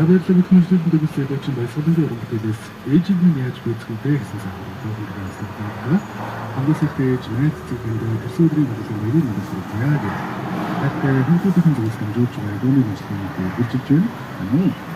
За баярлалаа бүхэн хөшөлтөнд өгсөн бачин баясгалангийн өргөдөлтөөс ээжийн яаж гүйцэтгэвэ гэсэн асуултанд хариулт өгсөн. Хангалттай ээж найз зөвхөн төсөөлрийн хөдөлгөөний нэрийг мэдээлсэн. Яг хэрэгтэй хүмүүсийн зүйлс дамжуулж байгаа дууны нэслэлийг бүржилж байна.